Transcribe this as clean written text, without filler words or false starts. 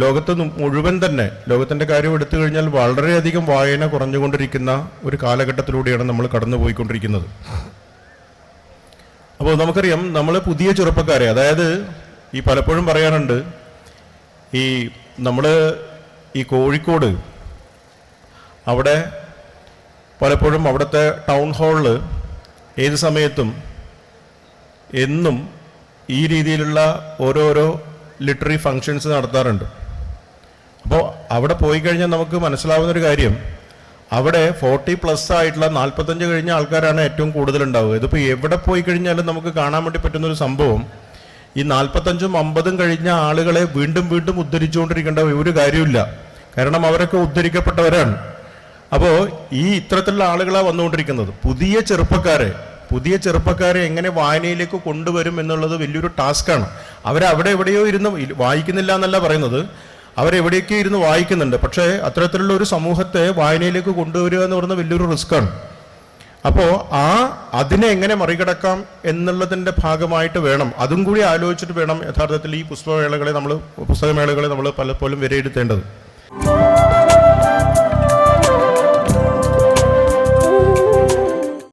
ലോകത്ത് മുഴുവൻ തന്നെ ലോകത്തിൻ്റെ കാര്യം എടുത്തു കഴിഞ്ഞാൽ വളരെയധികം വായന കുറഞ്ഞുകൊണ്ടിരിക്കുന്ന ഒരു കാലഘട്ടത്തിലൂടെയാണ് നമ്മൾ കടന്നുപോയിക്കൊണ്ടിരിക്കുന്നത്. അപ്പോൾ നമുക്കറിയാം, നമ്മൾ പുതിയ ചെറുപ്പക്കാരെ, അതായത് ഈ പലപ്പോഴും പറയാറുണ്ട്, ഈ നമ്മൾ ഈ കോഴിക്കോട് അവിടെ പലപ്പോഴും അവിടുത്തെ ടൗൺ ഹാളിൽ ഏത് സമയത്തും എന്നും ഈ രീതിയിലുള്ള ഓരോരോ ലിറ്റററി ഫങ്ഷൻസ് നടത്താറുണ്ട്. അപ്പോൾ അവിടെ പോയി കഴിഞ്ഞാൽ നമുക്ക് മനസ്സിലാവുന്നൊരു കാര്യം, അവിടെ 40+ ആയിട്ടുള്ള 45 കഴിഞ്ഞ ആൾക്കാരാണ് ഏറ്റവും കൂടുതലുണ്ടാവുക. ഇതിപ്പോൾ എവിടെ പോയി കഴിഞ്ഞാലും നമുക്ക് കാണാൻ വേണ്ടി പറ്റുന്നൊരു സംഭവം, ഈ 45ഉം 50ഉം കഴിഞ്ഞ ആളുകളെ വീണ്ടും വീണ്ടും ഉദ്ധരിച്ചുകൊണ്ടിരിക്കേണ്ട ഒരു കാര്യമില്ല. കാരണം അവരൊക്കെ ഉദ്ധരിക്കപ്പെട്ടവരാണ്. അപ്പോൾ ഈ ഇത്തരത്തിലുള്ള ആളുകളാണ് വന്നുകൊണ്ടിരിക്കുന്നത്. പുതിയ ചെറുപ്പക്കാരെ എങ്ങനെ വായനയിലേക്ക് കൊണ്ടുവരും എന്നുള്ളത് വലിയൊരു ടാസ്ക്കാണ്. അവരവിടെ എവിടെയോ ഇരുന്ന് വായിക്കുന്നില്ല എന്നല്ല പറയുന്നത്, അവരെവിടെയൊക്കെ ഇരുന്ന് വായിക്കുന്നുണ്ട്. പക്ഷേ അത്തരത്തിലുള്ള ഒരു സമൂഹത്തെ വായനയിലേക്ക് കൊണ്ടുവരിക എന്ന് പറയുന്നത് വലിയൊരു റിസ്ക്കാണ്. അപ്പോൾ അതിനെ എങ്ങനെ മറികടക്കാം എന്നുള്ളതിൻ്റെ ഭാഗമായിട്ട് വേണം, അതും കൂടി ആലോചിച്ചിട്ട് വേണം യഥാർത്ഥത്തിൽ ഈ പുസ്തകമേളകളെ നമ്മൾ പലപ്പോഴും വിലയിരുത്തേണ്ടത്.